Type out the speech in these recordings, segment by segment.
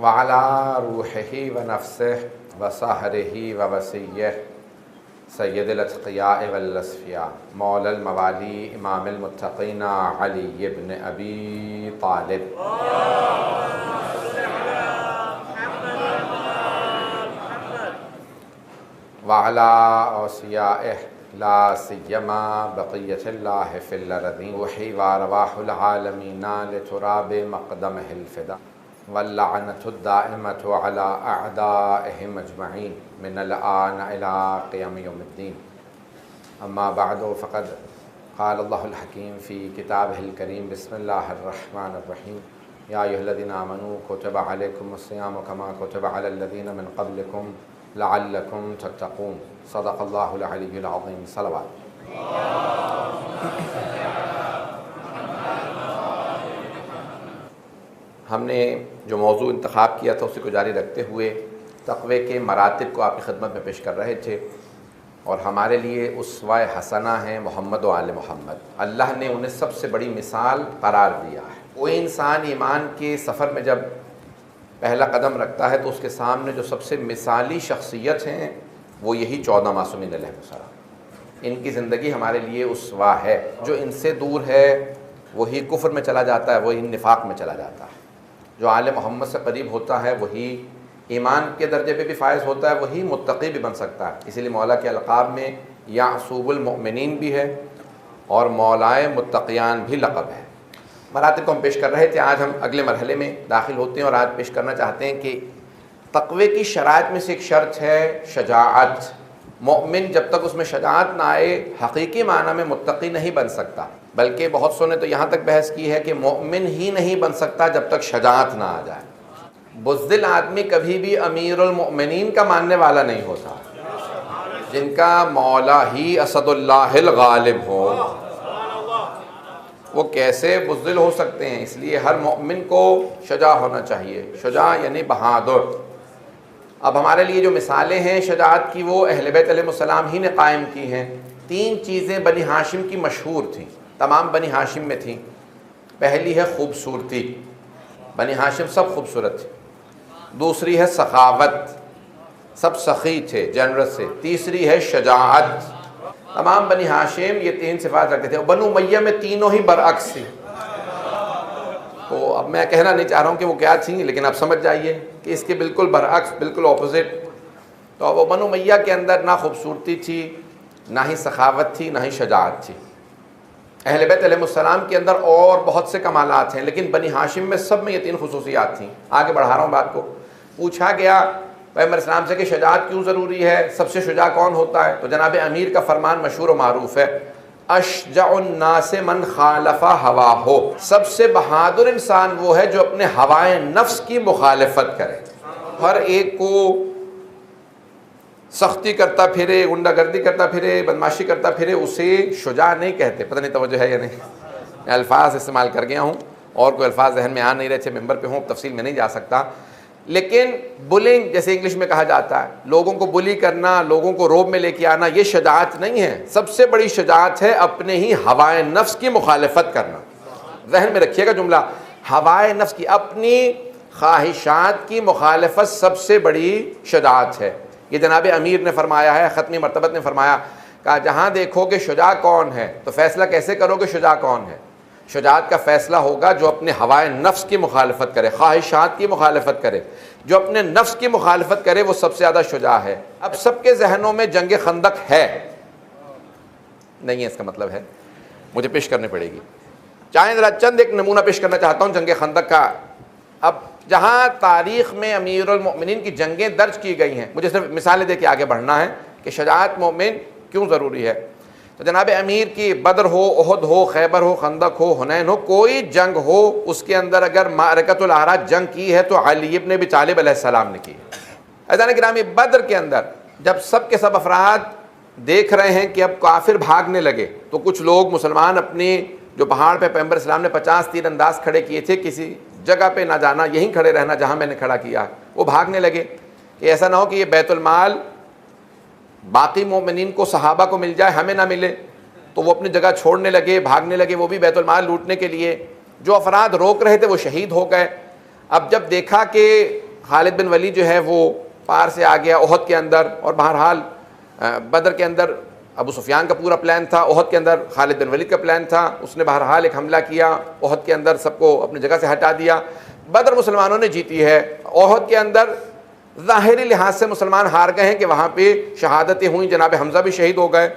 وعلى روحه ونفسه وسحره ووصيه سید الاتقیاء والاصفیاء مولا الموالی امام المتقین علی بن ابی طالب وعلى اوصیائه لا سیما بقیۃ اللہ فی الارضین وحی وارواح العالمین لتراب مقدمہ الفدا واللعنة الدائمة على أعدائهم أجمعين من الآن إلى قيام يوم الدين. أما بعد فقد قال الله الحكيم في كتابه الكريم بسم الله الرحمن الرحيم يا أيها الذين آمنوا كتب عليكم الصيام كما كتب على الذين من قبلكم لعلكم تتقون. صدق الله العلي العظيم. صلوات. ہم نے جو موضوع انتخاب کیا تھا اسی کو جاری رکھتے ہوئے تقوی کے مراتب کو آپ کی خدمت میں پیش کر رہے تھے، اور ہمارے لیے اسوہ حسنہ ہیں محمد و آل محمد. اللہ نے انہیں سب سے بڑی مثال قرار دیا ہے. کوئی انسان ایمان کے سفر میں جب پہلا قدم رکھتا ہے تو اس کے سامنے جو سب سے مثالی شخصیت ہیں وہ یہی 14 معصومین علیہ السلام. ان کی زندگی ہمارے لیے اسوہ ہے. جو ان سے دور ہے وہی کفر میں چلا جاتا ہے، وہی نفاق میں چلا جاتا ہے. جو آل محمد سے قریب ہوتا ہے وہی ایمان کے درجے پہ بھی فائز ہوتا ہے، وہی متقی بھی بن سکتا ہے. اسی لیے مولا کے القاب میں یعصوب المؤمنین بھی ہے اور مولائے متقیان بھی لقب ہے. مراتب کو ہم پیش کر رہے تھے. آج ہم اگلے مرحلے میں داخل ہوتے ہیں اور آج پیش کرنا چاہتے ہیں کہ تقوی کی شرائط میں سے ایک شرط ہے شجاعت. مومن جب تک اس میں شجاعت نہ آئے حقیقی معنی میں متقی نہیں بن سکتا، بلکہ بہت سو نے تو یہاں تک بحث کی ہے کہ مومن ہی نہیں بن سکتا جب تک شجاعت نہ آ جائے. بزدل آدمی کبھی بھی امیر المؤمنین کا ماننے والا نہیں ہوتا. جن کا مولا ہی اسد اللہ الغالب ہو وہ کیسے بزدل ہو سکتے ہیں؟ اس لیے ہر مومن کو شجاع ہونا چاہیے. شجاع یعنی بہادر. اب ہمارے لیے جو مثالیں ہیں شجاعت کی وہ اہل بیت علیہ السلام ہی نے قائم کی ہیں. 3 چیزیں بنی ہاشم کی مشہور تھیں، تمام بنی ہاشم میں تھیں. پہلی ہے خوبصورتی، بنی ہاشم سب خوبصورت تھے. دوسری ہے سخاوت، سب سخی تھے، جنرس سے. تیسری ہے شجاعت. تمام بنی ہاشم یہ 3 صفات رکھتے تھے. بنو امیہ میں تینوں ہی برعکس تھی. تو اب میں کہنا نہیں چاہ رہا ہوں کہ وہ کیا تھیں، لیکن آپ سمجھ جائیے کہ اس کے بالکل برعکس، بالکل اپوزٹ. تو وہ بنو امیہ کے اندر نہ خوبصورتی تھی، نہ ہی سخاوت تھی، نہ ہی شجاعت تھی. اہل بیت علیہ السلام کے اندر اور بہت سے کمالات ہیں، لیکن بنی ہاشم میں سب میں یہ 3 خصوصیات تھیں. آگے بڑھا رہا ہوں بات کو. پوچھا گیا پیغمبر اسلام سے کہ شجاعت کیوں ضروری ہے، سب سے شجاع کون ہوتا ہے؟ تو جناب امیر کا فرمان مشہور و معروف ہے، اشجع الناس من خالف ہواہ. سب سے بہادر انسان وہ ہے جو اپنے ہوائے نفس کی مخالفت کرے. ہر ایک کو سختی کرتا پھرے، غنڈہ گردی کرتا پھرے، بدماشی کرتا پھرے، اسے شجاع نہیں کہتے. پتہ نہیں توجہ ہے یا نہیں؟ میں الفاظ استعمال کر گیا ہوں اور کوئی الفاظ ذہن میں آ نہیں رہے تھے، ممبر پہ ہوں، تفصیل میں نہیں جا سکتا. لیکن بلنگ جیسے انگلش میں کہا جاتا ہے، لوگوں کو بلی کرنا، لوگوں کو روب میں لے کے آنا، یہ شجاعت نہیں ہے. سب سے بڑی شجاعت ہے اپنے ہی ہوائے نفس کی مخالفت کرنا. ذہن میں رکھیے گا جملہ، ہوائے نفس کی، اپنی خواہشات کی مخالفت سب سے بڑی شجاعت ہے. یہ جناب امیر نے فرمایا ہے، ختمی مرتبت نے فرمایا، کہا جہاں دیکھو کہ شجاع کون ہے تو فیصلہ کیسے کرو کہ شجاع کون ہے؟ شجاعت کا فیصلہ ہوگا جو اپنے ہوائے نفس کی مخالفت کرے، خواہشات کی مخالفت کرے. جو اپنے نفس کی مخالفت کرے وہ سب سے زیادہ شجاع ہے. اب سب کے ذہنوں میں جنگ خندق ہے نہیں ہے، اس کا مطلب ہے مجھے پیش کرنی پڑے گی. چاہیں ذرا چند ایک نمونہ پیش کرنا چاہتا ہوں جنگ خندق کا. اب جہاں تاریخ میں امیر المؤمنین کی جنگیں درج کی گئی ہیں، مجھے صرف مثالیں دے کے آگے بڑھنا ہے کہ شجاعت مومن کیوں ضروری ہے. تو جناب امیر کی بدر ہو، احد ہو، خیبر ہو، خندق ہو، حنین ہو، کوئی جنگ ہو، اس کے اندر اگر معرکۃ الاعراج جنگ کی ہے تو علی ابن ابی طالب علیہ السلام نے کی ہے. عزیزان گرامی، بدر کے اندر جب سب کے سب افراد دیکھ رہے ہیں کہ اب کافر بھاگنے لگے تو کچھ لوگ مسلمان اپنی جو پہاڑ پہ پیغمبر اسلام نے 50 تیر انداز کھڑے کیے تھے، کسی جگہ پہ نہ جانا، یہیں کھڑے رہنا جہاں میں نے کھڑا کیا، وہ بھاگنے لگے کہ ایسا نہ ہو کہ یہ بیت المال باقی مومنین کو، صحابہ کو مل جائے، ہمیں نہ ملے. تو وہ اپنی جگہ چھوڑنے لگے، بھاگنے لگے، وہ بھی بیت المال لوٹنے کے لیے. جو افراد روک رہے تھے وہ شہید ہو گئے. اب جب دیکھا کہ خالد بن ولید جو ہے وہ پار سے آ گیا احد کے اندر، اور بہرحال بدر کے اندر ابو سفیان کا پورا پلان تھا، احد کے اندر خالد بن ولید کا پلان تھا، اس نے بہرحال ایک حملہ کیا، احد کے اندر سب کو اپنی جگہ سے ہٹا دیا۔ بدر مسلمانوں نے جیتی ہے، احد کے اندر ظاہری لحاظ سے مسلمان ہار گئے ہیں کہ وہاں پہ شہادتیں ہوئیں، جناب حمزہ بھی شہید ہو گئے۔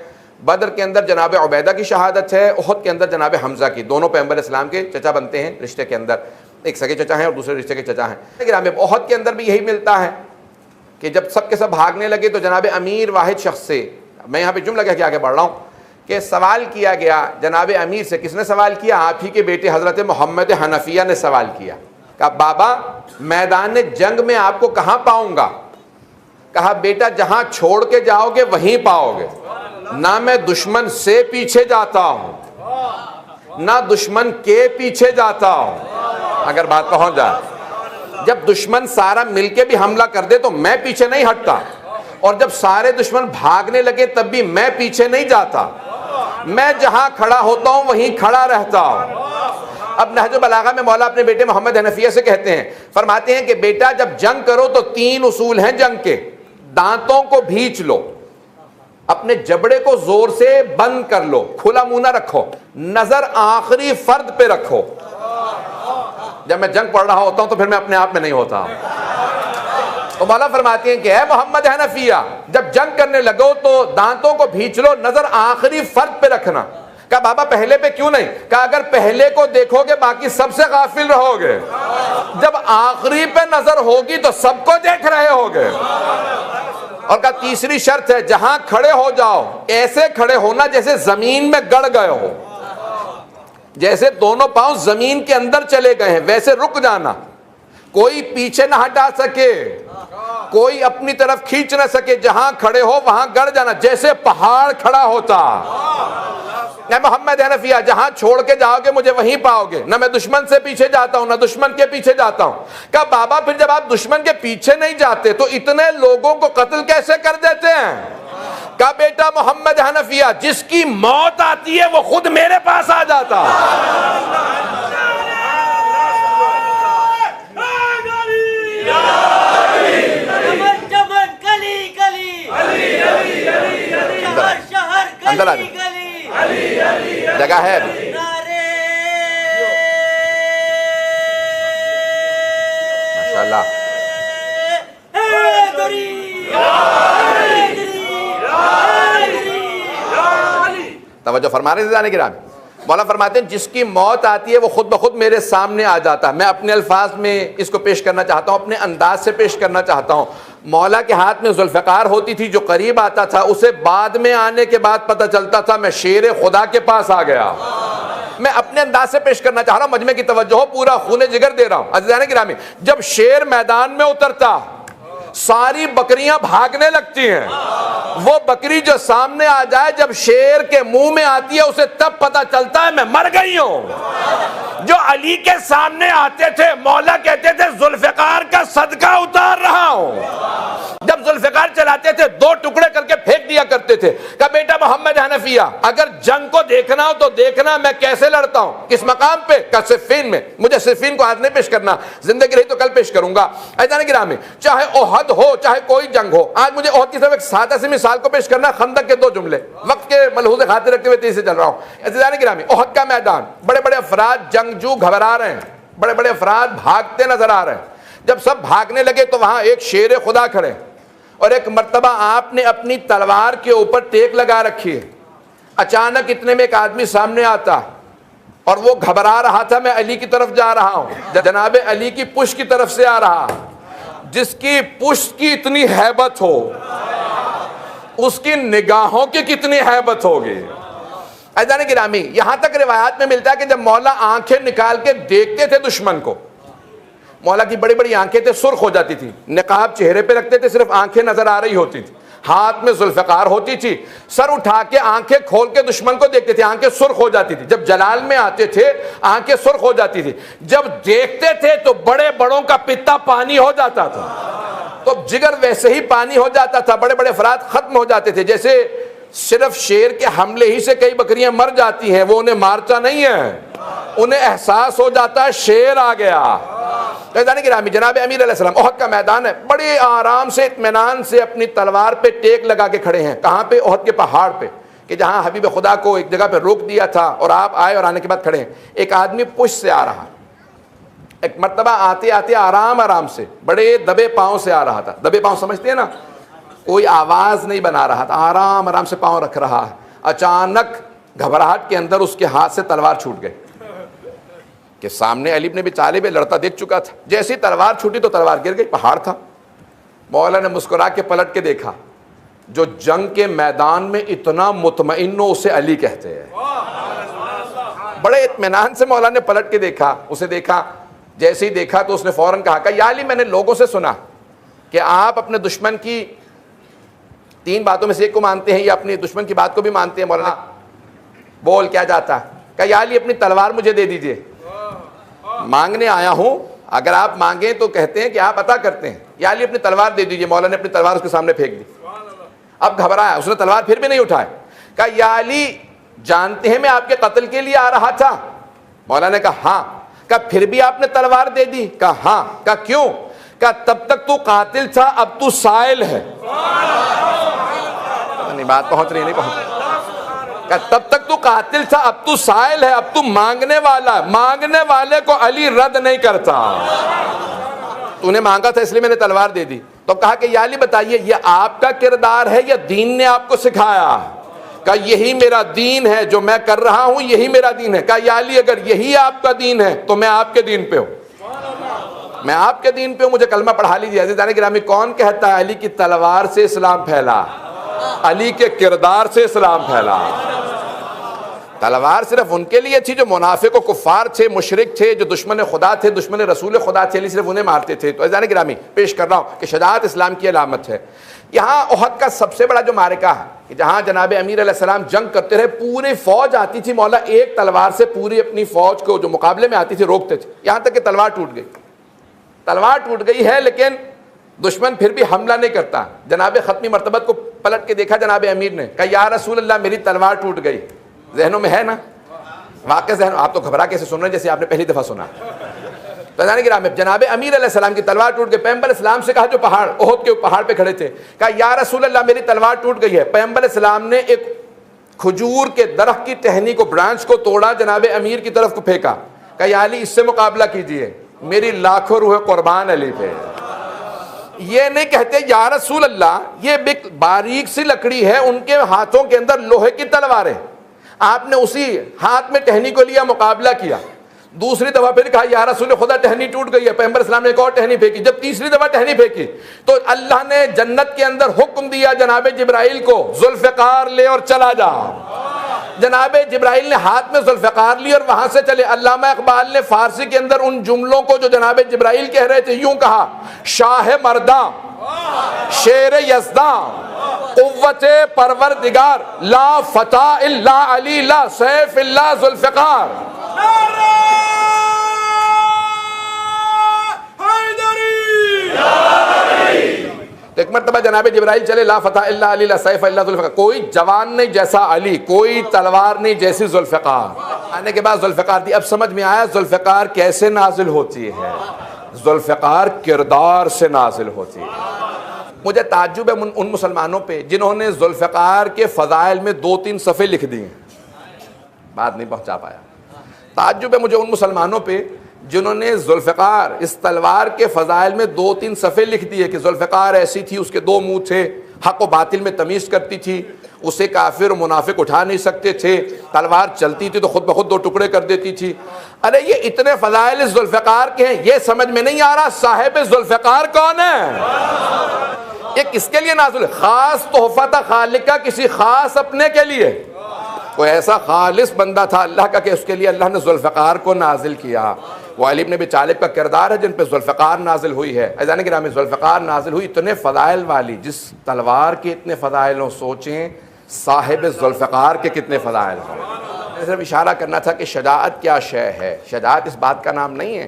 بدر کے اندر جناب عبیدہ کی شہادت ہے، احد کے اندر جناب حمزہ کی، دونوں پیغمبر اسلام کے چچا بنتے ہیں رشتے کے اندر، ایک سگے چچا ہیں اور دوسرے رشتے کے چچا ہیں۔ لیکن احد کے اندر بھی یہی ملتا ہے کہ جب سب کے سب بھاگنے لگے تو جناب امیر واحد شخص سے، میں یہاں پہ جملہ کہہ کے آگے بڑھ رہا ہوں، کہ سوال کیا گیا جناب امیر سے، کس نے سوال کیا؟ آپ ہی کے بیٹے حضرت محمد حنفیہ نے سوال کیا، کہا بابا میدان جنگ میں آپ کو کہاں پاؤں گا؟ کہا بیٹا جہاں چھوڑ کے جاؤ گے وہیں پاؤ گے، نہ میں دشمن سے پیچھے جاتا ہوں نہ دشمن کے پیچھے جاتا ہوں۔ اگر بات پہنچ جائے، جب دشمن سارا مل کے بھی حملہ کر دے تو میں پیچھے نہیں ہٹتا، اور جب سارے دشمن بھاگنے لگے تب بھی میں پیچھے نہیں جاتا، میں جہاں کھڑا ہوتا ہوں وہیں کھڑا رہتا ہوں۔ اب نہج البلاغہ میں مولا اپنے بیٹے محمد حنفیہ سے کہتے ہیں، فرماتے ہیں کہ بیٹا جب جنگ کرو تو 3 اصول ہیں جنگ کے، دانتوں کو بھینچ لو، اپنے جبڑے کو زور سے بند کر لو، کھلا منہ نہ رکھو، نظر آخری فرد پہ رکھو۔ جب میں جنگ پڑھ رہا ہوتا ہوں تو پھر میں اپنے آپ میں نہیں ہوتا ہوں۔ تو مولا فرماتے ہیں کہ اے محمد حنفیہ جب جنگ کرنے لگو تو دانتوں کو بھینچ لو، نظر آخری فرد پہ رکھنا۔ کہا بابا پہلے پہ کیوں نہیں؟ کہا اگر پہلے کو دیکھو گے باقی سب سے غافل رہو گے، جب آخری پہ نظر ہوگی تو سب کو دیکھ رہے ہوگے۔ اور کہا تیسری شرط ہے جہاں کھڑے ہو جاؤ ایسے کھڑے ہونا جیسے زمین میں گڑ گئے ہو، جیسے دونوں پاؤں زمین کے اندر چلے گئے ہیں ویسے رک جانا، کوئی پیچھے نہ ہٹا سکے، کوئی اپنی طرف کھینچ نہ سکے، جہاں کھڑے ہو وہاں گڑ جانا جیسے پہاڑ کھڑا ہوتا۔ اے محمد حنفیہ جہاں چھوڑ کے جاؤ گے مجھے وہیں پاؤ گے، نہ میں دشمن سے پیچھے جاتا ہوں نہ دشمن کے پیچھے جاتا ہوں۔ کہا بابا پھر جب آپ دشمن کے پیچھے نہیں جاتے تو اتنے لوگوں کو قتل کیسے کر دیتے ہیں؟ کہا بیٹا محمد حنفیہ جس کی موت آتی ہے وہ خود میرے پاس آ جاتا۔ اندر آ جگہ ہے ابھی۔ ماشاءاللہ توجہ فرما رہے ہیں زیادہ گرامی۔ مولا فرماتے ہیں جس کی موت آتی ہے وہ خود بخود میرے سامنے آ جاتا ہے۔ میں اپنے الفاظ میں اس کو پیش کرنا چاہتا ہوں، اپنے انداز سے پیش کرنا چاہتا ہوں۔ مولا کے ہاتھ میں ذوالفقار ہوتی تھی، جو قریب آتا تھا اسے بعد میں آنے کے بعد پتہ چلتا تھا میں شیر خدا کے پاس آ گیا۔ میں اپنے انداز سے پیش کرنا چاہ رہا ہوں، مجمع کی توجہ ہو، پورا خون جگر دے رہا ہوں۔ عزیزان گرامی جب شیر میدان میں اترتا ساری بکریاں بھاگنے لگتی ہیں، وہ بکری جو سامنے آ جائے جب شیر کے منہ میں آتی ہے اسے تب پتہ چلتا ہے میں مر گئی ہوں۔ جو علی کے سامنے آتے تھے مولا کہتے تھے ذوالفقار کا صدقہ اتار رہا ہوں۔ جب ذوالفقار چلاتے تھے 2 ٹکڑے کر کے پھینک دیا کرتے تھے۔ کہا بیٹا محمد حنفیہ اگر جنگ کو دیکھنا ہو تو دیکھنا میں کیسے لڑتا ہوں، کس مقام پہ؟ کہا صفین میں۔ مجھے صفین کو آج نہیں پیش کرنا، زندگی رہی تو کل پیش کروں گا۔ عزیزان گرامی چاہے احد ہو چاہے کوئی جنگ ہو، آج مجھے احد کی صرف ایک سادہ سی مثال کو پیش کرنا، خندق کے 2 جملے وقت کے ملحوظ خاطر رکھتے ہوئے تیزی سے چل رہا ہوں۔ عزیزان گرامی احد کا میدان، بڑے بڑے افراد جنگجو گھبرا رہے ہیں، بڑے بڑے افراد بھاگتے نظر آ رہے ہیں۔ جب سب بھاگنے لگے تو وہاں ایک شیر خدا کھڑے، اور ایک مرتبہ آپ نے اپنی تلوار کے اوپر ٹیک لگا رکھی ہے۔ اچانک اتنے میں ایک آدمی سامنے آتا اور وہ گھبرا رہا تھا میں علی کی طرف جا رہا ہوں، جناب علی کی پشت کی طرف سے آ رہا، جس کی پشت کی اتنی ہیبت ہو اس کی نگاہوں کی کتنی ہیبت ہوگی۔ عزیزان گرامی یہاں تک روایات میں ملتا ہے کہ جب مولا آنکھیں نکال کے دیکھتے تھے دشمن کو، مولا کی بڑی بڑی آنکھیں تھے، سرخ ہو جاتی تھی، نقاب چہرے پہ رکھتے تھے، صرف آنکھیں نظر آ رہی ہوتی تھی، ہاتھ میں ذوالفقار ہوتی تھی، سر اٹھا کے آنکھیں کھول کے دشمن کو دیکھتے تھے، آنکھیں سرخ ہو جاتی تھی۔ جب جلال میں آتے تھے آنکھیں سرخ ہو جاتی تھی، جب دیکھتے تھے تو بڑے بڑوں کا پتا پانی ہو جاتا تھا، تو جگر ویسے ہی پانی ہو جاتا تھا، بڑے بڑے افراد ختم ہو جاتے تھے۔ جیسے صرف شیر کے حملے ہی سے کئی بکریاں مر جاتی ہیں، وہ انہیں مارتا نہیں ہے، انہیں احساس ہو جاتا ہے شیر آ گیا۔ تو گرامی جناب امیر علیہ السلام احد کا میدان ہے، بڑے آرام سے اطمینان سے اپنی تلوار پہ ٹیک لگا کے کھڑے ہیں. کہاں پہ؟ احد کے پہاڑ پہ، کہ جہاں حبیب خدا کو ایک جگہ پہ روک دیا تھا اور آپ آئے اور آنے کے بعد کھڑے ہیں. ایک آدمی پشت سے آ رہا، ایک مرتبہ آتے آتے آرام سے بڑے دبے پاؤں سے آ رہا تھا. دبے پاؤں سمجھتے ہیں نا، کوئی آواز نہیں بنا رہا تھا، آرام سے پاؤں رکھ رہا ہے. اچانک گھبراہٹ کے اندر اس کے ہاتھ سے تلوار چھوٹ گئی، کہ سامنے علی بن ابی طالب لڑتا دیکھ چکا تھا. جیسی تلوار چھوٹی تو تلوار گر گئی، پہاڑ تھا. مولا نے مسکرا کے پلٹ کے دیکھا، جو جنگ کے میدان میں اتنا مطمئن ہو اسے علی کہتے ہیں. بڑے اطمینان سے مولا نے پلٹ کے دیکھا، اسے دیکھا. جیسے ہی دیکھا تو اس نے فوراً کہا کہ یا علی، میں نے لوگوں سے سنا کہ آپ اپنے دشمن کی 3 باتوں میں سے ایک کو مانتے ہیں یا اپنی دشمن کی بات کو بھی مانتے ہیں. مولانا بول کیا جاتا ہے؟ کہ یا علی اپنی تلوار مجھے دے دیجئے، مانگنے آیا ہوں، اگر آپ مانگیں تو کہتے ہیں کہ آپ عطا کرتے ہیں. یا علی اپنی تلوار دے دیجئے. مولا نے اپنی تلوار اس کے سامنے پھینک دی. اب گھبرایا، اس نے تلوار پھر بھی نہیں اٹھایا. کہا یا علی جانتے ہیں میں آپ کے قتل کے لیے آ رہا تھا؟ مولا نے کہا ہاں. کہا پھر بھی آپ نے تلوار دے دی؟ کہا ہاں. کہا کیوں؟ کہا تب تک تو قاتل تھا، اب تو سائل ہے. نہیں بات پہنچ رہی، نہیں پہنچ. کہ تب تک تو قاتل تھا، اب تو سائل ہے، اب تو مانگنے والا. مانگنے والے کو علی رد نہیں کرتا. تو نے مانگا تھا اس لیے میں نے تلوار دے دی. تو کہا کہ یا علی بتائیے یہ آپ کا کردار ہے یا دین نے آپ کو سکھایا؟ کہا یہی میرا دین ہے، جو میں کر رہا ہوں یہی میرا دین ہے. کہا یا علی اگر یہی آپ کا دین ہے تو میں آپ کے دین پہ ہوں، میں آپ کے دین پہ ہوں، مجھے کلمہ پڑھا لیجیے. عزیزان گرامی کون کہتا ہے علی کی تلوار سے اسلام پھیلا؟ علی کے کردار سے اسلام پھیلا. تلوار صرف ان کے لیے تھی جو منافق و کفار تھے، مشرک تھے، جو دشمن خدا تھے، دشمن رسول خدا تھے، علی صرف انہیں مارتے تھے. تو عزیزان گرامی پیش کر رہا ہوں کہ شجاعت اسلام کی علامت ہے. یہاں احد کا سب سے بڑا جو معرکہ ہے کہ جہاں جناب امیر علیہ السلام جنگ کرتے رہے، پوری فوج آتی تھی، مولا ایک تلوار سے پوری اپنی فوج کو جو مقابلے میں آتی تھی روکتے تھے، یہاں تک کہ تلوار ٹوٹ گئی. تلوار ٹوٹ گئی ہے لیکن دشمن پھر بھی حملہ نہیں کرتا. جناب ختمی مرتبت کو پلٹ کے دیکھا جناب امیر نے، کہا یا رسول اللہ میری تلوار ٹوٹ گئی. ذہنوں میں ہے نا واقع ذہن، آپ تو گھبرا کیسے سن رہے ہیں جیسے آپ نے پہلی دفعہ سنا. جناب امیر علیہ السلام کی تلوار ٹوٹ گئی. پیغمبر اسلام سے کہا جو پہاڑ احد کے پہاڑ پہ کھڑے تھے، کہا یا رسول اللہ میری تلوار ٹوٹ گئی ہے. پیغمبر اسلام نے ایک کھجور کے درخت کی ٹہنی کو، برانچ کو توڑا، جناب امیر کی طرف کو پھینکا. کہا یا علی اس سے مقابلہ کیجئے، میری لاکھوں روح قربان علی پہ. یہ نہیں کہتے یا رسول اللہ، یہ باریک سی لکڑی ہے، ان کے ہاتھوں کے اندر لوہے کی تلوار ہے، آپ نے اسی ہاتھ میں ٹہنی کو لیا، مقابلہ کیا. دوسری دفعہ پھر کہا یا رسول خدا ٹہنی ٹوٹ گئی ہے. پیغمبر اسلام نے ایک اور ٹہنی پھینکی. جب تیسری دفعہ ٹہنی پھینکی تو اللہ نے جنت کے اندر حکم دیا جناب جبرائیل کو، ذوالفقار لے اور چلا جا. جناب جبرائیل نے ہاتھ میں ذوالفقار لی اور وہاں سے چلے. علامہ اقبال نے فارسی کے اندر ان جملوں کو جو جناب جبرائیل کہہ رہے تھے یوں کہا: شاہ مرداں، شیر یزداں، قوت پروردگار، لا فتح الا علی، لا سیف الا ذوالفقار. ایک مرتبہ جناب جبرائیل چلے، لا فتح الا علی، لا سیف الا ذوالفقار. کوئی جوان نہیں جیسا علی، کوئی تلوار نہیں جیسی ذوالفقار. آنے کے بعد ذوالفقار دی. اب سمجھ میں آیا ذوالفقار کیسے نازل ہوتی ہے. ذوالفقار کردار سے نازل ہوتی ہے. مجھے تعجب ہے ان مسلمانوں پہ جنہوں نے ذوالفقار کے فضائل میں 2-3 صفحے لکھ دیے. بات نہیں پہنچا پایا. تعجب ہے مجھے ان مسلمانوں پہ جنہوں نے ذوالفقار اس تلوار کے فضائل میں 2-3 صفحے لکھ دیے کہ ذوالفقار ایسی تھی، اس کے 2 منہ تھے، حق و باطل میں تمیز کرتی تھی، اسے کافر و منافق اٹھا نہیں سکتے تھے، تلوار چلتی تھی تو خود بخود 2 ٹکڑے کر دیتی تھی. ارے یہ اتنے فضائل اس ذوالفقار کے ہیں، یہ سمجھ میں نہیں آ رہا صاحب ذوالفقار کون ہے. یہ کس کے لیے نازل ہے؟ خاص تحفہ تھا خالق کا کسی خاص اپنے کے لیے. کوئی ایسا خالص بندہ تھا اللہ کا کہ اس کے لیے اللہ نے ذوالفقار کو نازل کیا. وہ علی بن ابی طالب کا کردار ہے جن پہ ذوالفقار نازل ہوئی ہے. عزیزان گرامی ذوالفقار نازل ہوئی اتنے فضائل والی، جس تلوار کے اتنے فضائل ہوں، سوچیں صاحب ذوالفقار کے کتنے فضائل ہوں. صرف اشارہ کرنا تھا کہ شجاعت کیا شے ہے. شجاعت اس بات کا نام نہیں ہے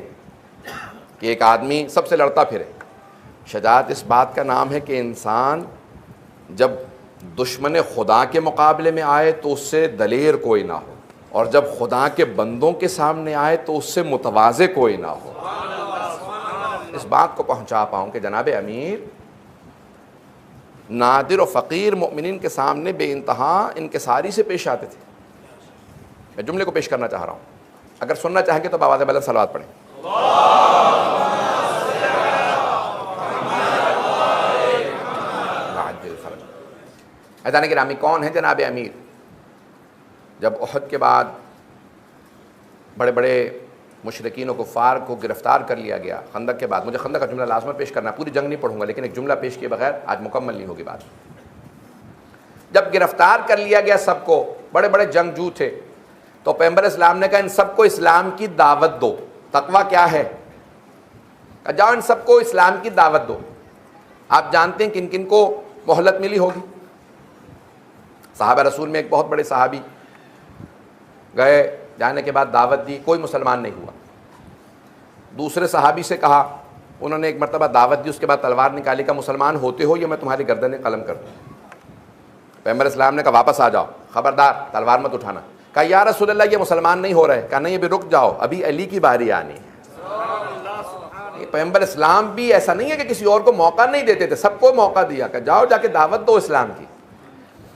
کہ ایک آدمی سب سے لڑتا پھرے. شجاعت اس بات کا نام ہے کہ انسان جب دشمن خدا کے مقابلے میں آئے تو اس سے دلیر کوئی نہ ہو، اور جب خدا کے بندوں کے سامنے آئے تو اس سے متواضع کوئی نہ ہو. اس بات کو پہنچا پاؤں کہ جناب امیر نادر و فقیر مومنین کے سامنے بے انتہا انکساری سے پیش آتے تھے. میں جملے کو پیش کرنا چاہ رہا ہوں, اگر سننا چاہیں گے تو بآواز بلند صلوات پڑھیں. عزیزان گرامی, کون ہے جناب امیر؟ جب احد کے بعد بڑے بڑے مشرکین و کفار کو گرفتار کر لیا گیا, خندق کے بعد, مجھے خندق کا جملہ لازم پیش کرنا ہے, پوری جنگ نہیں پڑھوں گا لیکن ایک جملہ پیش کیے بغیر آج مکمل نہیں ہوگی بات. جب گرفتار کر لیا گیا سب کو, بڑے بڑے جنگجو تھے, تو پیغمبر اسلام نے کہا ان سب کو اسلام کی دعوت دو. تقویٰ کیا ہے؟ جاؤ ان سب کو اسلام کی دعوت دو. آپ جانتے ہیں کن کن کو مہلت ملی ہوگی؟ صحابہ رسول میں ایک بہت بڑے صحابی گئے, جانے کے بعد دعوت دی, کوئی مسلمان نہیں ہوا. دوسرے صحابی سے کہا, انہوں نے ایک مرتبہ دعوت دی, اس کے بعد تلوار نکالی, کا مسلمان ہوتے ہو یا میں تمہاری گردنیں قلم کر دوں. پیغمبر اسلام نے کہا واپس آ جاؤ, خبردار تلوار مت اٹھانا. کہا یا رسول اللہ یہ مسلمان نہیں ہو رہے. کہا نہیں, ابھی رک جاؤ, ابھی علی کی باری آنی ہے. پیغمبر اسلام بھی ایسا نہیں ہے کہ کسی اور کو موقع نہیں دیتے تھے, سب کو موقع دیا کہ جاؤ جا کے دعوت دو اسلام کی.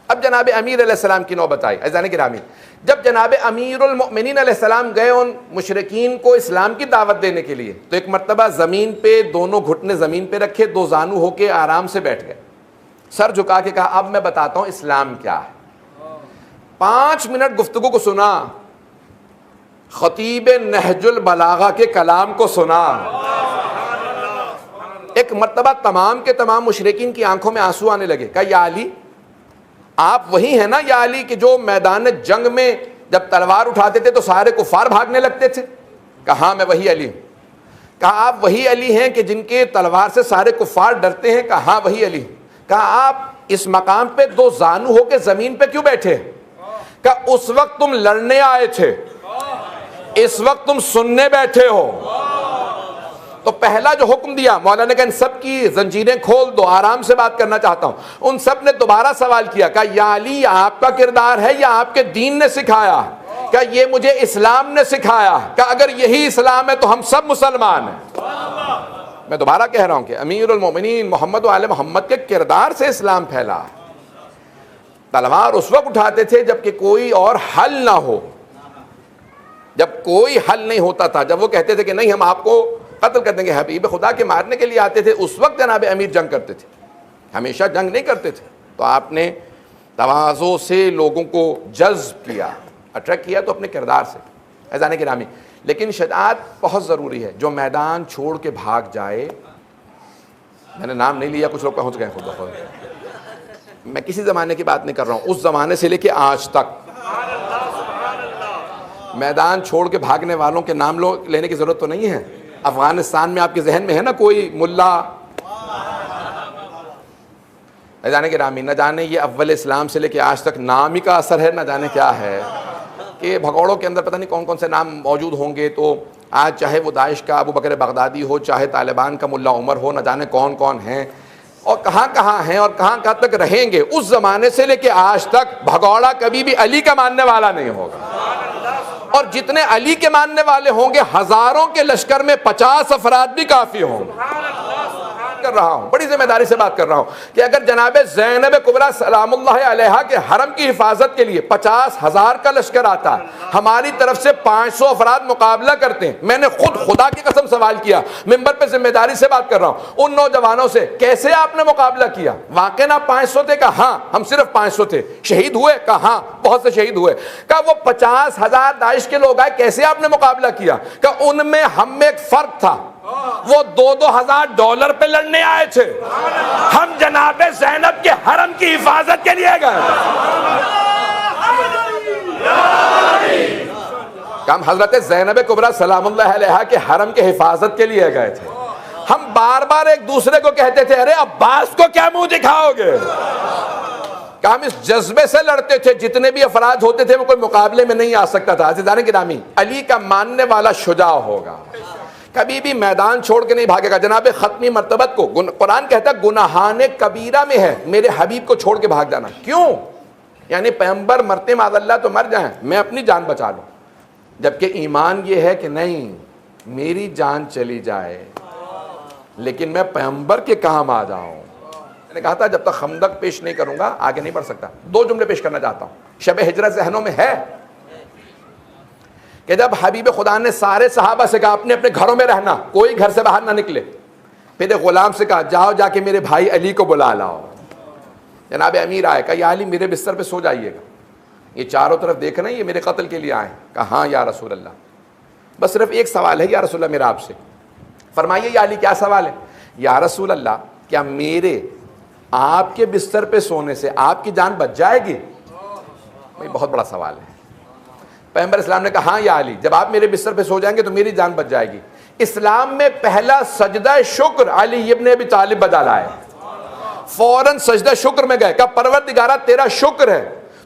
اب جناب امیر علیہ السلام کی نوبت آئی. عزیزان گرامی, جب جناب امیر المؤمنین علیہ السلام گئے ان مشرکین کو اسلام کی دعوت دینے کے لیے, تو ایک مرتبہ زمین پہ دونوں گھٹنے زمین پہ رکھے, دو زانو ہو کے آرام سے بیٹھ گئے, سر جھکا کے کہا اب میں بتاتا ہوں اسلام کیا ہے. 5 منٹ گفتگو کو سنا, خطیب نہج البلاغہ کے کلام کو سنا. ایک مرتبہ تمام کے تمام مشرکین کی آنکھوں میں آنسو آنے لگے. کہا یا علی, آپ وہی ہیں نا یا علی کہ جو میدان جنگ میں جب تلوار اٹھاتے تھے تو سارے کفار بھاگنے لگتے تھے؟ کہا ہاں میں وہی علی ہوں. کہا آپ وہی علی ہیں کہ جن کے تلوار سے سارے کفار ڈرتے ہیں؟ کہا ہاں وہی علی ہوں. کہا آپ اس مقام پہ دو زانو ہو کے زمین پہ کیوں بیٹھے؟ کہا اس وقت تم لڑنے آئے تھے, اس وقت تم سننے بیٹھے ہو. تو پہلا جو حکم دیا, مولا نے کہا ان سب کی زنجیریں کھول دو, آرام سے بات کرنا چاہتا ہوں. ان سب نے دوبارہ سوال کیا, کہا یا علی آپ کا کردار ہے یا آپ کے دین نے سکھایا؟ کہا یہ مجھے اسلام نے سکھایا. کہا اگر یہی اسلام ہے تو ہم سب مسلمان ہیں. میں دوبارہ کہہ رہا ہوں کہ امیر المومنین محمد و آل محمد کے کردار سے اسلام پھیلا. تلوار اس وقت اٹھاتے تھے جب کہ کوئی اور حل نہ ہو, جب کوئی حل نہیں ہوتا تھا, جب وہ کہتے تھے کہ نہیں ہم آپ کو قتل کر دیں گے, حبیب خدا کے مارنے کے لیے آتے تھے, اس وقت جناب امیر جنگ کرتے تھے, ہمیشہ جنگ نہیں کرتے تھے. تو آپ نے تواضع سے لوگوں کو جذب کیا, اٹریکٹ کیا تو اپنے کردار سے. عزیزان گرامی, لیکن شجاعت بہت ضروری ہے. جو میدان چھوڑ کے بھاگ جائے, میں نے نام نہیں لیا, کچھ لوگ پہنچ گئے خود بخود, میں کسی زمانے کی بات نہیں کر رہا ہوں, اس زمانے سے لے کے آج تک میدان چھوڑ کے بھاگنے والوں کے نام لینے کی ضرورت تو نہیں ہے. افغانستان میں آپ کے ذہن میں ہے نا کوئی ملا؟ نہ جانے گرامی, نہ جانے یہ اول اسلام سے لے کے آج تک نام ہی کا اثر ہے, نہ جانے کیا ہے کہ بھگوڑوں کے اندر پتہ نہیں کون کون سے نام موجود ہوں گے. تو آج چاہے وہ داعش کا ابو بکر بغدادی ہو, چاہے طالبان کا ملا عمر ہو, نہ جانے کون کون ہیں اور کہاں کہاں ہیں اور کہاں کہاں تک رہیں گے. اس زمانے سے لے کے آج تک بھگوڑا کبھی بھی علی کا ماننے والا نہیں ہوگا. اور جتنے علی کے ماننے والے ہوں گے, ہزاروں کے لشکر میں 50 افراد بھی کافی ہوں گے. کر رہا ہوں, بڑی ذمہ داری سے بات کر رہا ہوں کہ اگر جناب زینب کبریٰ سلام اللہ علیہا کے حرم کی حفاظت کے لیے 50,000 کا لشکر آتا, ہماری طرف سے 500 افراد مقابلہ کرتے ہیں. میں نے خود خدا کی قسم سوال کیا, ممبر پہ ذمہ داری سے بات کر رہا ہوں ان نوجوانوں سے, کیسے آپ نے مقابلہ کیا؟ واقعی نا 500 تھے؟ کہا ہاں ہم صرف 500 تھے. شہید ہوئے؟ کہا ہاں بہت سے شہید ہوئے. کہا وہ 50,000 داعش کے لوگ آئے, کیسے آپ نے مقابلہ کیا؟ کہا ان میں ہم میں ایک فرق تھا, وہ $2,000 پہ لڑنے آئے تھے, ہم جناب زینب کے حرم کی حفاظت کے لیے گئے. ہم حضرت زینب کبریٰ سلام اللہ علیہا کے حرم کے حفاظت کے لیے گئے تھے. ہم بار بار ایک دوسرے کو کہتے تھے ارے عباس کو کیا منہ دکھاؤ گے. کہ ہم اس جذبے سے لڑتے تھے, جتنے بھی افراد ہوتے تھے وہ کوئی مقابلے میں نہیں آ سکتا تھا. عزیزان گرامی, علی کا ماننے والا شجاع ہوگا, کبھی بھی میدان چھوڑ کے نہیں بھاگے گا. جناب ختمی مرتبت کو قرآن کہتا ہے گناہان کبیرہ میں ہے میرے حبیب کو چھوڑ کے بھاگ جانا. کیوں؟ یعنی پیغمبر مرتے معاذ اللہ تو مر جائیں, میں اپنی جان بچا لوں. جبکہ ایمان یہ ہے کہ نہیں, میری جان چلی جائے لیکن میں پیغمبر کے کام آ جاؤں. میں نے کہا تھا جب تک خندق پیش نہیں کروں گا آگے نہیں بڑھ سکتا. 2 جملے پیش کرنا چاہتا ہوں. شب ہجرت ذہنوں میں ہے کہ جب حبیب خدا نے سارے صحابہ سے کہا اپنے اپنے گھروں میں رہنا, کوئی گھر سے باہر نہ نکلے, پھر ایک غلام سے کہا جاؤ جا کے میرے بھائی علی کو بلا لاؤ. جناب امیر آئے, کہا یا علی میرے بستر پہ سو جائیے گا, یہ چاروں طرف دیکھنا یہ میرے قتل کے لیے آئے. کہا ہاں یا رسول اللہ, بس صرف ایک سوال ہے یا رسول اللہ میرا آپ سے. فرمائیے یا علی کیا سوال ہے؟ یا رسول اللہ کیا میرے آپ کے بستر پہ سونے سے آپ کی جان بچ جائے گی؟ بھائی بہت بڑا سوال ہے. پیغمبر اسلام نے کہا ہاں یا علی, جب آپ میرے بستر پہ سو جائیں گے تو میری جان بچ جائے گی. اسلام میں پہلا سجدہ شکر علی ابن ابی طالب بجا لائے, فوراً سجدہ شکر میں گئے. کہا پروردگارہ تیرا شکر ہے,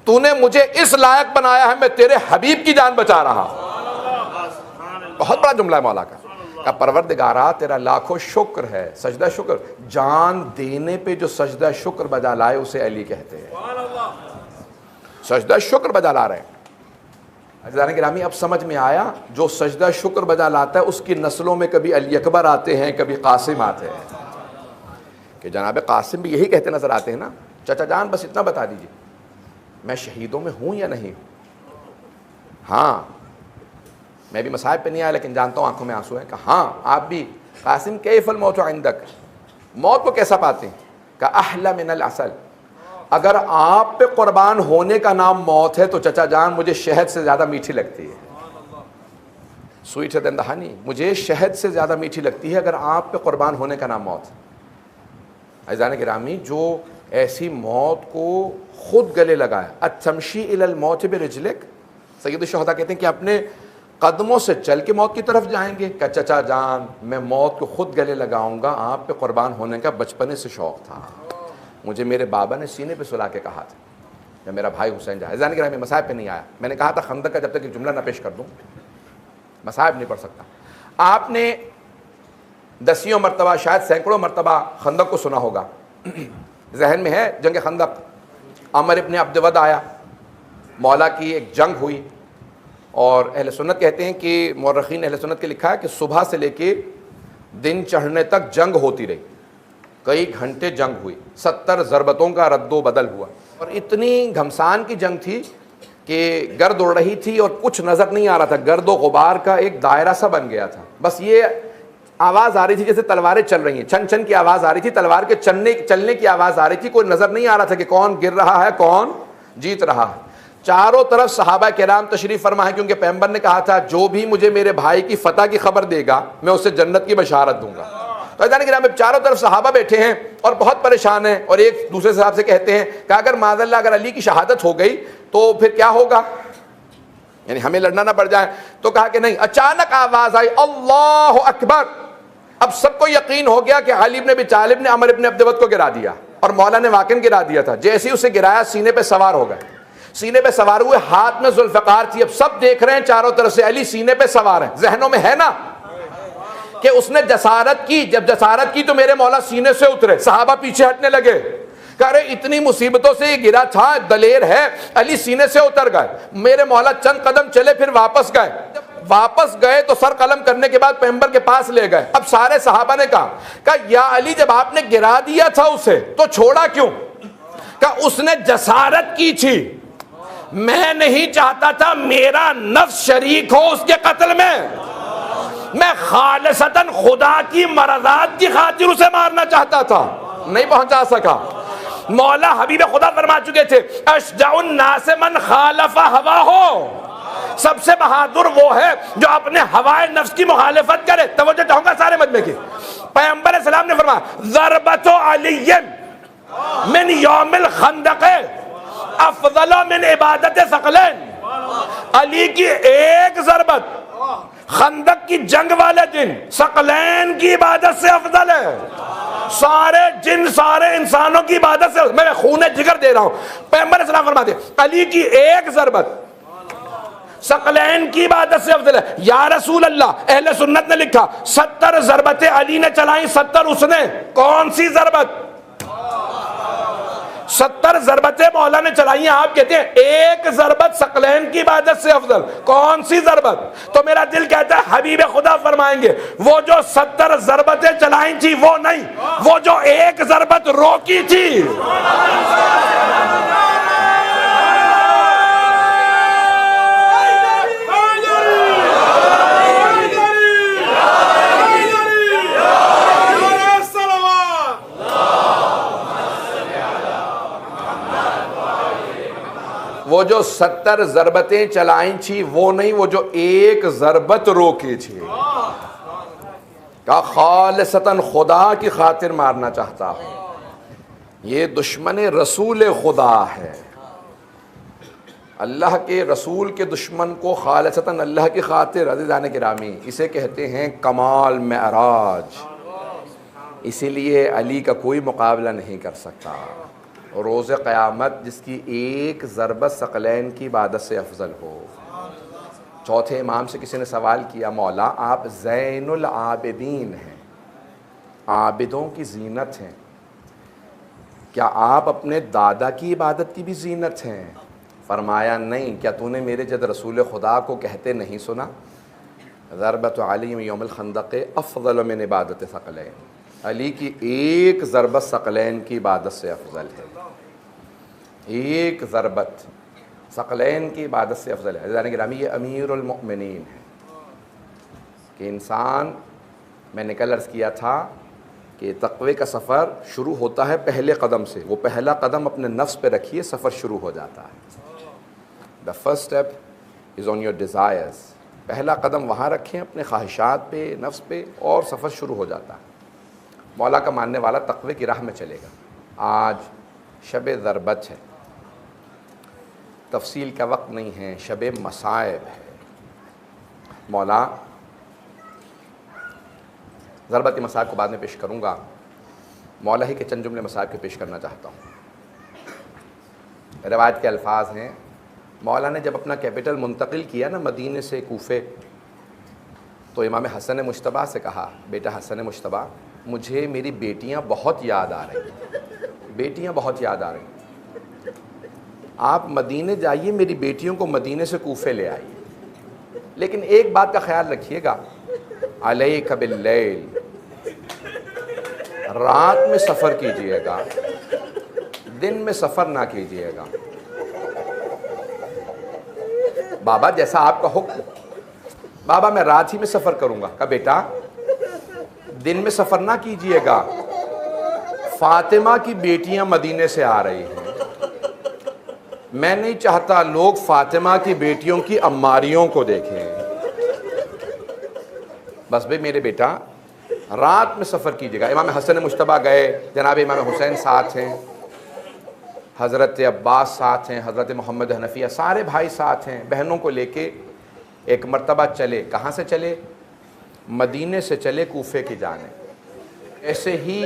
تو نے مجھے اس لائق بنایا ہے میں تیرے حبیب کی جان بچا رہا ہوں. بہت بڑا جملہ ہے مولا کا. کہا پروردگارہ تیرا لاکھوں شکر ہے. سجدہ شکر, جان دینے پہ جو سجدہ شکر بجا لائے اسے علی کہتے ہیں. سجدہ شکر بجا لا رہے ہیں. عزیزان گرامی اب سمجھ میں آیا, جو سجدہ شکر بجا لاتا ہے اس کی نسلوں میں کبھی علی اکبر آتے ہیں, کبھی قاسم آتے ہیں. کہ جناب قاسم بھی یہی کہتے نظر آتے ہیں نا, چچا جان بس اتنا بتا دیجیے میں شہیدوں میں ہوں یا نہیں. ہاں میں بھی مصائب پہ نہیں آیا لیکن جانتا ہوں آنکھوں میں آنسو ہیں. کہا ہاں آپ بھی. قاسم کیف الموت عندک, موت کو کیسا پاتے ہیں؟ کہا احلی من العسل, اگر آپ پہ قربان ہونے کا نام موت ہے تو چچا جان مجھے شہد سے زیادہ میٹھی لگتی ہے. سویٹر دین دا ہنی, مجھے شہد سے زیادہ میٹھی لگتی ہے اگر آپ پہ قربان ہونے کا نام موت. عزیزان گرامی جو ایسی موت کو خود گلے لگائے, اتمشی الی الموت برجلک, سید الشہداء کہتے ہیں کہ اپنے قدموں سے چل کے موت کی طرف جائیں گے. کہ چچا جان میں موت کو خود گلے لگاؤں گا, آپ پہ قربان ہونے کا بچپنے سے شوق تھا, مجھے میرے بابا نے سینے پہ سلا کے کہا تھا یا میرا بھائی حسین جہاں. عزیزان گرامی مصائب پہ نہیں آیا. میں نے کہا تھا خندق کا جب تک ایک جملہ نہ پیش کر دوں مصائب نہیں پڑھ سکتا. آپ نے دسیوں مرتبہ شاید سینکڑوں مرتبہ خندق کو سنا ہوگا, ذہن میں ہے جنگ خندق. عمر ابن عبد ود آیا, مولا کی ایک جنگ ہوئی, اور اہل سنت کہتے ہیں کہ مورخین اہل سنت کے لکھا ہے کہ صبح سے لے کے دن چڑھنے تک جنگ ہوتی رہی, کئی گھنٹے جنگ ہوئی, 70 ضربتوں کا رد و بدل ہوا, اور اتنی گھمسان کی جنگ تھی کہ گرد اڑ رہی تھی اور کچھ نظر نہیں آ رہا تھا, گرد و غبار کا ایک دائرہ سا بن گیا تھا. بس یہ آواز آ رہی تھی جیسے تلواریں چل رہی ہیں, چھن چھن کی آواز آ رہی تھی, تلوار کے چلنے کی آواز آ رہی تھی, کوئی نظر نہیں آ رہا تھا کہ کون گر رہا ہے کون جیت رہا ہے. چاروں طرف صحابہ کرام تشریف فرما ہے, کیونکہ پیغمبر نے کہا تھا جو بھی مجھے میرے بھائی کی فتح کی خبر دے گا میں اسے جنت کی بشارت دوں گا. تو عزیزان گرامی چاروں طرف صحابہ بیٹھے ہیں اور بہت پریشان ہیں, اور ایک دوسرے صاحب سے کہتے ہیں کہ اگر معاذ اللہ اگر علی کی شہادت ہو گئی تو پھر کیا ہوگا, یعنی ہمیں لڑنا نہ پڑ جائے. تو کہا کہ نہیں. اچانک آواز آئی اللہ اکبر. اب سب کو یقین ہو گیا کہ علی ابن ابی طالب نے عمر ابن عبد ود کو گرا دیا, اور مولا نے واقعاً گرا دیا تھا. جیسے ہی اسے گرایا سینے پہ سوار ہو گئے, سینے پہ سوار ہوئے, ہاتھ میں ذوالفقار تھی. اب سب دیکھ رہے ہیں چاروں طرف سے علی سینے پہ سوار ہے, ذہنوں میں ہے نا کہ اس نے جسارت کی. جب جسارت کی تو میرے مولا سینے سے اترے, صحابہ پیچھے ہٹنے لگے. کہہ رہے اتنی مصیبتوں سے یہ گرا تھا, دلیر ہے. علی سینے سے اتر گئے, میرے مولا چند قدم چلے پھر واپس گئے. واپس گئے تو سر قلم کرنے کے بعد پیغمبر کے پاس لے گئے. اب سارے صحابہ نے کہا یا علی جب آپ نے گرا دیا تھا اسے تو چھوڑا کیوں؟ کہا اس نے جسارت کی تھی, میں نہیں چاہتا تھا میرا نفس شریک ہو اس کے قتل میں, میں خالصتاً خدا کی مرضات کی خاطر اسے مارنا چاہتا تھا, نہیں پہنچا سکا. مولا حبیب خدا فرما چکے تھے اشجع الناس من خالف ہواہ, سب سے بہادر وہ ہے جو اپنے ہوائے نفس کی مخالفت کرے. توجہ چاہوں گا سارے مجمع کی. پیغمبر السلام نے فرمایا ضربت علی من یوم الخندق افضل من عبادت ثقلین. علی کی ایک ضربت خندق کی جنگ والے دن ثقلین کی عبادت سے افضل ہے. سارے جن سارے انسانوں کی عبادت سے میں خون جگر دے رہا ہوں. پیغمبر السلام فرماتے علی کی ایک ضربت ثقلین کی عبادت سے افضل ہے. یا رسول اللہ, اہل سنت نے لکھا 70 ضربتیں علی نے چلائیں, 70 اس نے. کون سی ضربت؟ 70 ضربتیں مولا نے چلائی ہیں، آپ کہتے ہیں ایک ضربت ثقلین کی عبادت سے افضل، کون سی ضربت؟ تو میرا دل کہتا ہے حبیب خدا فرمائیں گے وہ جو 70 ضربتیں چلائیں تھی وہ نہیں، وہ جو ایک ضربت روکی تھی۔ وہ جو 70 ضربتیں چلائیں تھی وہ نہیں، وہ جو ایک ضربت روکی تھی۔ کہ خالصتاً خدا کی خاطر مارنا چاہتا ہوں، یہ دشمن رسول خدا ہے۔ اللہ کے رسول کے دشمن کو خالصتاً اللہ کی خاطر، عزیزان گرامی، اسے کہتے ہیں کمال معراج۔ اسی لیے علی کا کوئی مقابلہ نہیں کر سکتا۔ روز قیامت جس کی ایک ضربت ثقلین کی عبادت سے افضل ہو۔ چوتھے امام سے کسی نے سوال کیا مولا آپ زین العابدین ہیں، عابدوں کی زینت ہیں، کیا آپ اپنے دادا کی عبادت کی بھی زینت ہیں؟ فرمایا نہیں، کیا تو نے میرے جد رسول خدا کو کہتے نہیں سنا؟ ضربت علی یوم الخندق افضل من عبادت ثقلین، علی کی ایک ضربت ثقلین کی عبادت سے افضل ہے، ایک ضربت ثقلین کی عبادت سے افضل ہے۔ عزیزان گرامی یہ امیر المؤمنین ہے کہ انسان، میں نے کل عرض کیا تھا کہ تقوی کا سفر شروع ہوتا ہے پہلے قدم سے، وہ پہلا قدم اپنے نفس پہ رکھیے، سفر شروع ہو جاتا ہے۔ The first step is on your desires، پہلا قدم وہاں رکھیں اپنے خواہشات پہ، نفس پہ، اور سفر شروع ہو جاتا ہے۔ مولا کا ماننے والا تقوی کی راہ میں چلے گا۔ آج شب ضربت ہے، تفصیل کا وقت نہیں ہے، شب مصائب ہے۔ مولا ضربت مصائب کو بعد میں پیش کروں گا، مولا ہی کے چند جملے مصائب کے پیش کرنا چاہتا ہوں۔ روایت کے الفاظ ہیں، مولا نے جب اپنا کیپٹل منتقل کیا نا مدینے سے کوفے، تو امام حسن مجتبیٰ سے کہا بیٹا حسن مجتبیٰ مجھے میری بیٹیاں بہت یاد آ رہی ہیں، بیٹیاں بہت یاد آ رہی ہیں، آپ مدینے جائیے میری بیٹیوں کو مدینے سے کوفے لے آئیے، لیکن ایک بات کا خیال رکھیے گا، علیک باللیل، رات میں سفر کیجئے گا، دن میں سفر نہ کیجئے گا۔ بابا جیسا آپ کا حکم، بابا میں رات ہی میں سفر کروں گا۔ کہا بیٹا دن میں سفر نہ کیجئے گا، فاطمہ کی بیٹیاں مدینے سے آ رہی ہیں، میں نہیں چاہتا لوگ فاطمہ کی بیٹیوں کی عماریوں کو دیکھیں، بس بھئی میرے بیٹا رات میں سفر کیجئے گا۔ امام حسن مجتبیٰ گئے، جناب امام حسین ساتھ ہیں، حضرت عباس ساتھ ہیں، حضرت محمد حنفیہ، سارے بھائی ساتھ ہیں، بہنوں کو لے کے ایک مرتبہ چلے۔ کہاں سے چلے؟ مدینے سے چلے کوفے کی جانب۔ ایسے ہی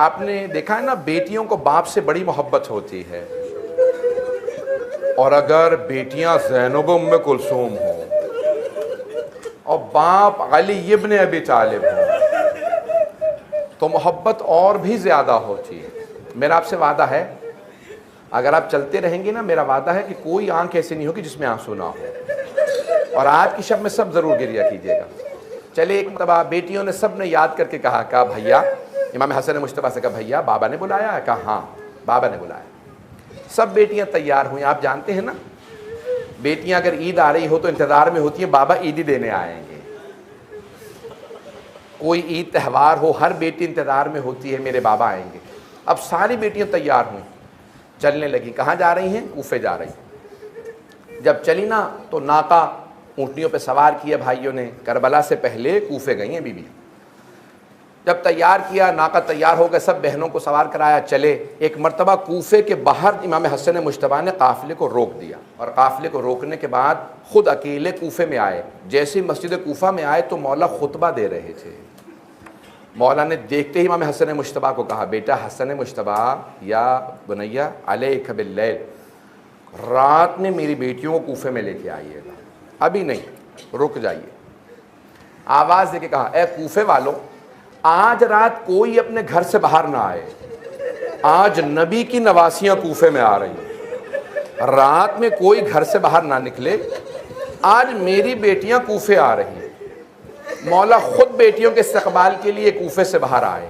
آپ نے دیکھا ہے نا، بیٹیوں کو باپ سے بڑی محبت ہوتی ہے، اور اگر بیٹیاں زینب ام کلثوم ہوں اور باپ علی ابن ابی طالب ہوں تو محبت اور بھی زیادہ ہوتی ہے۔ میرا آپ سے وعدہ ہے، اگر آپ چلتے رہیں گے نا، میرا وعدہ ہے کہ کوئی آنکھ ایسی نہیں ہوگی جس میں آنسو نہ ہو، اور آج کی شب میں سب ضرور گریہ کیجیے گا۔ چلے ایک مرتبہ بیٹیوں نے سب نے یاد کر کے کہا بھیا، امام حسن مجتبیٰ سے کہا بھیا بابا نے بلایا ہے؟ کہا ہاں بابا نے بلایا۔ سب بیٹیاں تیار ہوئیں۔ آپ جانتے ہیں نا، بیٹیاں اگر عید آ رہی ہو تو انتظار میں ہوتی ہیں بابا عیدی دینے آئیں گے، کوئی عید تہوار ہو ہر بیٹی انتظار میں ہوتی ہے میرے بابا آئیں گے۔ اب ساری بیٹیاں تیار ہوئیں، چلنے لگی۔ کہاں جا رہی ہیں؟ کوفے جا رہی ہیں۔ جب چلی نا تو ناقہ اونٹنیوں پہ سوار کیا بھائیوں نے، کربلا سے پہلے کوفے گئی ہیں بی بی۔ جب تیار کیا، ناقہ تیار ہو گئے، سب بہنوں کو سوار کرایا، چلے۔ ایک مرتبہ کوفے کے باہر امام حسن مجتبیٰ نے قافلے کو روک دیا، اور قافلے کو روکنے کے بعد خود اکیلے کوفے میں آئے۔ جیسے مسجد کوفہ میں آئے تو مولا خطبہ دے رہے تھے۔ مولا نے دیکھتے ہی امام حسن مجتبیٰ کو کہا بیٹا حسن مجتبیٰ یا بنیا علیک باللیل، رات میں میری بیٹیوں کو کوفے میں لے کے آئیے گا، ابھی نہیں، رک جائیے۔ آواز دے کے کہا اے کوفے والوں، آج رات کوئی اپنے گھر سے باہر نہ آئے، آج نبی کی نواسیاں کوفے میں آ رہی ہیں، رات میں کوئی گھر سے باہر نہ نکلے، آج میری بیٹیاں کوفے آ رہی ہیں۔ مولا خود بیٹیوں کے استقبال کے لیے کوفے سے باہر آئے۔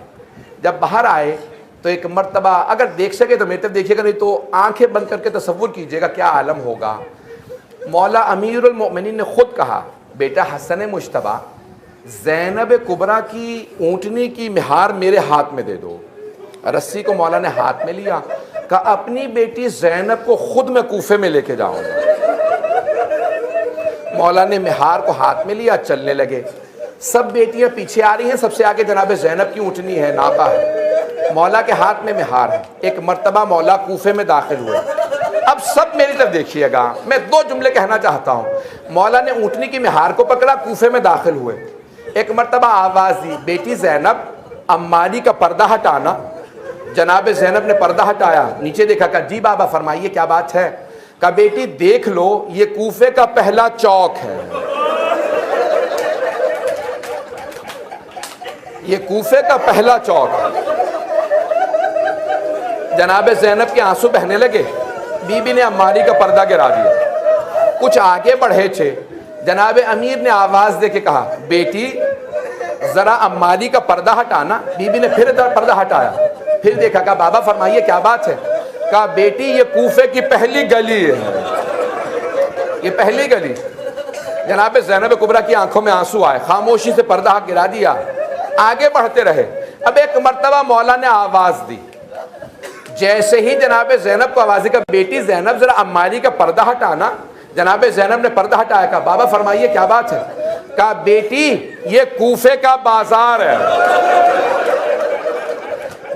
جب باہر آئے تو ایک مرتبہ اگر دیکھ سکے تو میری طرف دیکھیے گا، نہیں تو آنکھیں بند کر کے تصور کیجئے گا کیا عالم ہوگا۔ مولا امیر المؤمنین نے خود کہا، بیٹا حسن مجتبیٰ، زینب کبریٰ کی اونٹنی کی مہار میرے ہاتھ میں دے دو۔ رسی کو مولا نے ہاتھ میں لیا، کہا اپنی بیٹی زینب کو خود میں کوفے میں لے کے جاؤں گا۔ مولا نے مہار کو ہاتھ میں لیا، چلنے لگے۔ سب بیٹیاں پیچھے آ رہی ہیں، سب سے آگے جناب زینب کی اونٹنی ہے، ناقہ ہے، مولا کے ہاتھ میں مہار ہے۔ ایک مرتبہ مولا کوفے میں داخل ہوئے۔ اب سب میری طرف دیکھیے گا، میں 2 جملے کہنا چاہتا ہوں۔ مولا نے اونٹنی کی مہار کو پکڑا، کوفے میں داخل ہوئے۔ ایک مرتبہ آواز دی، بیٹی زینب عماری کا پردہ ہٹانا۔ جناب زینب نے پردہ ہٹایا، نیچے دیکھا، کہا جی بابا فرمائیے کیا بات ہے؟ کہا بیٹی دیکھ لو، یہ کوفے کا پہلا چوک ہے، یہ کوفے کا پہلا چوک ہے۔ جناب زینب کے آنسو بہنے لگے، بی بی نے عماری کا پردہ گرا دیا۔ کچھ آگے بڑھے تھے، جناب امیر نے آواز دے کے کہا بیٹی ذرا عماری کا پردہ ہٹانا۔ بی بی نے پھر پردہ ہٹایا، پھر دیکھا، کہا بابا فرمائیے کیا بات ہے؟ کہا بیٹی یہ کوفے کی پہلی گلی ہے، یہ پہلی گلی۔ جناب زینب کبریٰ کی آنکھوں میں آنسو آئے، خاموشی سے پردہ گرا دیا، آگے بڑھتے رہے۔ اب ایک مرتبہ مولا نے آواز دی، جیسے ہی جناب زینب کو آواز دی کہ بیٹی زینب ذرا عماری کا پردہ ہٹانا۔ جناب زینب نے پردہ ہٹایا، کہا بابا فرمائیے کیا بات ہے؟ کہا بیٹی یہ کوفے کا بازار ہے۔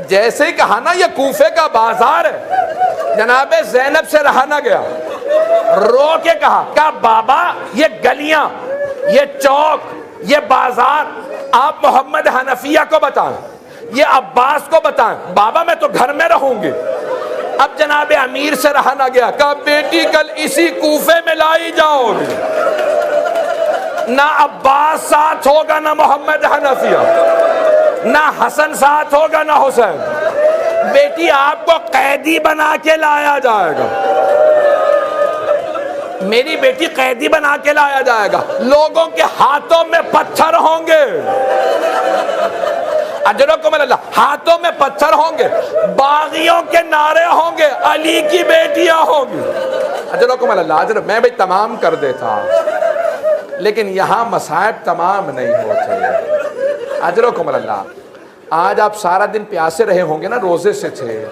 جیسے ہی کہا نا یہ کوفے کا بازار ہے، جناب زینب سے رہا نہ گیا، رو کے کہا بابا یہ گلیاں، یہ چوک، یہ بازار آپ محمد حنفیہ کو بتائیں، یہ عباس کو بتائیں، بابا میں تو گھر میں رہوں گی۔ اب جناب امیر سے رہا نہ گیا، کہا بیٹی کل اسی کوفے میں لائی جاؤ گی، نہ عباس ساتھ ہوگا نہ محمد حنفیہ، نہ حسن ساتھ ہوگا نہ حسین، بیٹی آپ کو قیدی بنا کے لایا جائے گا، میری بیٹی قیدی بنا کے لایا جائے گا، لوگوں کے ہاتھوں میں پتھر ہوں گے، اجرکم اللہ، ہاتھوں میں پتھر ہوں گے، باغیوں کے نعرے ہوں گے، علی کی بیٹیاں ہوں گی، اجرکم اللہ۔ اجر میں بھی تمام کر دیتا، لیکن یہاں مصائب تمام نہیں ہوتے، اجرکم اللہ۔ آج آپ سارا دن پیاسے رہے ہوں گے نا، روزے سے تھے،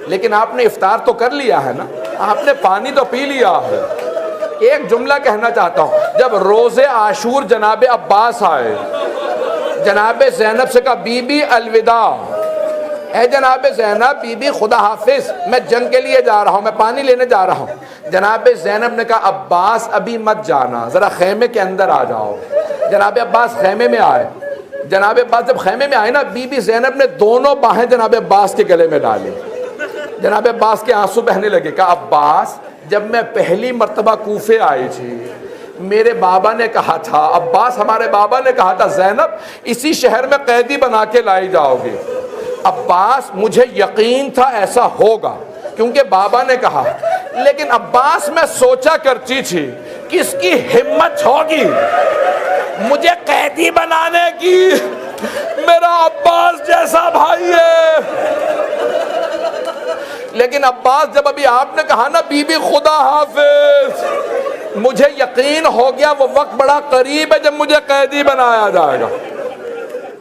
لیکن آپ نے افطار تو کر لیا ہے نا، آپ نے پانی تو پی لیا ہے۔ ایک جملہ کہنا چاہتا ہوں، جب روزے عاشور جناب عباس آئے، جناب زینب سے کہا بی بی الوداع، اے جناب زینب، بی بی خدا حافظ، میں جنگ کے لیے جا رہا ہوں، میں پانی لینے جا رہا ہوں۔ جناب زینب نے کہا عباس ابھی مت جانا، ذرا خیمے کے اندر آ جاؤ۔ جناب عباس خیمے میں آئے، جناب عباس جب خیمے میں آئے نا، بی بی زینب نے دونوں باہیں جناب عباس کے گلے میں ڈالی، جناب عباس کے آنسو بہنے لگے۔ کہا عباس جب میں پہلی مرتبہ کوفے آئی تھی، میرے بابا نے کہا تھا، عباس ہمارے بابا نے کہا تھا زینب اسی شہر میں قیدی بنا کے لائی جاؤ گی۔ عباس مجھے یقین تھا ایسا ہوگا، کیونکہ بابا نے کہا، لیکن عباس میں سوچا کرتی تھی کس کی ہمت ہوگی مجھے قیدی بنانے کی، میرا عباس جیسا بھائی ہے۔ لیکن عباس جب ابھی آپ نے کہا نا بی بی خدا حافظ، مجھے یقین ہو گیا وہ وقت بڑا قریب ہے جب مجھے قیدی بنایا جائے گا۔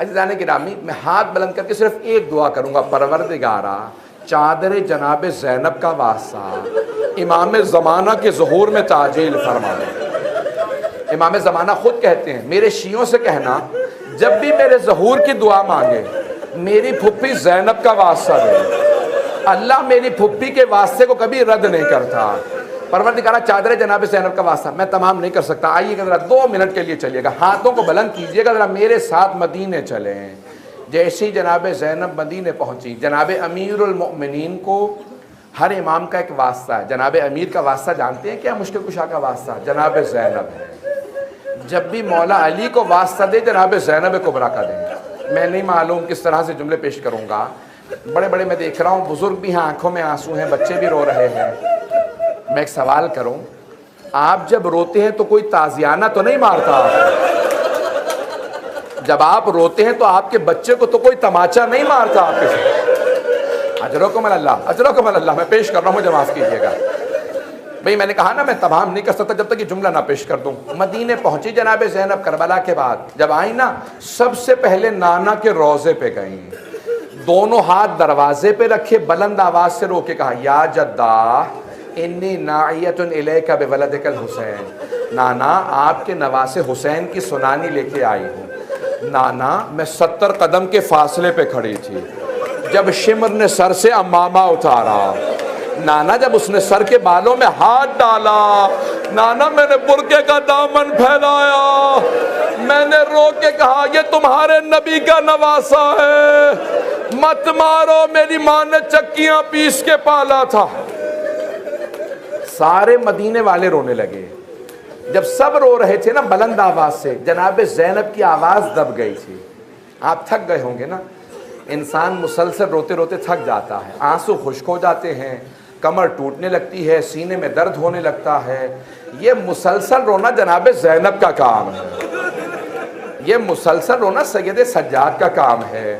عزیزان گرامی، میں ہاتھ بلند کر کے صرف ایک دعا کروں گا، پروردگارا چادر جناب زینب کا واسطہ امام زمانہ کے ظہور میں تعجیل فرما دے۔ امام زمانہ خود کہتے ہیں، میرے شیعوں سے کہنا جب بھی میرے ظہور کی دعا مانگے میری پھپھی زینب کا واسطہ دے، اللہ میری پھپھی کے واسطے کو کبھی رد نہیں کرتا۔ پروردگارہ چادر جناب زینب کا واسطہ، میں تمام نہیں کر سکتا، آئیے گا ذرا 2 منٹ کے لیے چلیے گا، ہاتھوں کو بلند کیجیے گا، ذرا میرے ساتھ مدینے چلیں۔ جیسی جناب زینب مدینے پہنچی، جناب امیر المؤمنین کو ہر امام کا ایک واسطہ ہے، جناب امیر کا واسطہ جانتے ہیں کیا؟ مشکل کشا کا واسطہ جناب زینب ہے۔ جب بھی مولا علی کو واسطہ دے جناب زینب کبریٰ کا دیں۔ میں نہیں معلوم کس طرح سے جملے پیش کروں گا، بڑے بڑے میں دیکھ رہا ہوں بزرگ بھی ہیں, آنکھوں میں آنسو ہیں, بچے بھی رو رہے ہیں. میں ایک سوال کروں, آپ جب روتے ہیں تو کوئی تازیانہ تو نہیں مارتا آپ؟ جب آپ روتے ہیں تو آپ کے بچے کو تو کوئی تماچا نہیں مارتا آپ کے؟ اجرکم اللہ, اجرکم اللہ. میں پیش کر رہا ہوں, مجھے معاف کیجیے گا بھئی. میں نے کہا نا میں تمام نہیں کر سکتا جب تک یہ جملہ نہ پیش کر دوں. مدینے پہنچی جناب زینب کربلا کے بعد, جب آئیں نا سب سے پہلے نانا کے روضے پہ گئیں, دونوں ہاتھ دروازے پہ رکھے, بلند آواز سے رو کے کہا یا جدہ انی ناعیۃ الیک بولدک الحسین, نانا آپ کے نواسے حسین کی سنانی لے کے آئی ہوں. نانا میں 70 قدم کے فاصلے پہ کھڑی تھی جب شمر نے سر سے امامہ اتارا. نانا جب اس نے سر کے بالوں میں ہاتھ ڈالا, نانا میں نے برقعے کا دامن پھیلایا, میں نے رو کے کہا یہ تمہارے نبی کا نواسا ہے, مت مارو, میری ماں نے چکیاں پیس کے پالا تھا. سارے مدینے والے رونے لگے. جب سب رو رہے تھے نا بلند آواز سے, جناب زینب کی آواز دب گئی تھی. آپ تھک گئے ہوں گے نا, انسان مسلسل روتے روتے تھک جاتا ہے, آنسو خشک ہو جاتے ہیں, کمر ٹوٹنے لگتی ہے, سینے میں درد ہونے لگتا ہے. یہ مسلسل رونا جناب زینب کا کام ہے, یہ مسلسل رونا سید سجاد کا کام ہے.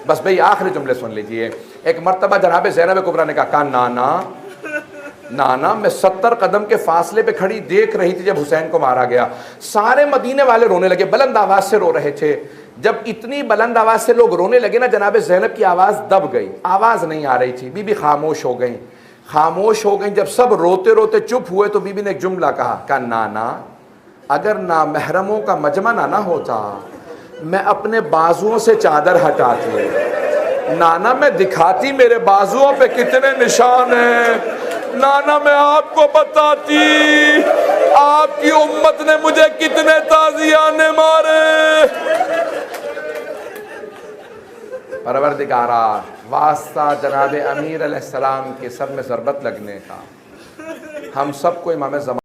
بس بھئی آخری جملے سن لیجئے. ایک مرتبہ جناب زینب کبریٰ نے کہا نانا, نانا میں 70 قدم کے فاصلے پہ کھڑی دیکھ رہی تھی جب حسین کو مارا گیا. سارے مدینے والے رونے لگے, بلند آواز سے رو رہے تھے. جب اتنی بلند آواز سے لوگ رونے لگے نا, جناب زینب کی آواز دب گئی, آواز نہیں آ رہی تھی. بی بی خاموش ہو گئیں, خاموش ہو گئیں. جب سب روتے روتے چپ ہوئے تو بی بی نے ایک جملہ کہا نانا اگر نامحرموں کا مجمع نہ ہوتا میں اپنے بازوؤں سے چادر ہٹاتی. نانا میں دکھاتی میرے بازوؤں پہ کتنے نشان ہیں. نانا میں آپ کو بتاتی آپ کی امت نے مجھے کتنے تازیانے مارے. پروردگارا واسطہ جناب امیر علیہ السلام کے سر میں ضربت لگنے کا, ہم سب کو امام زمان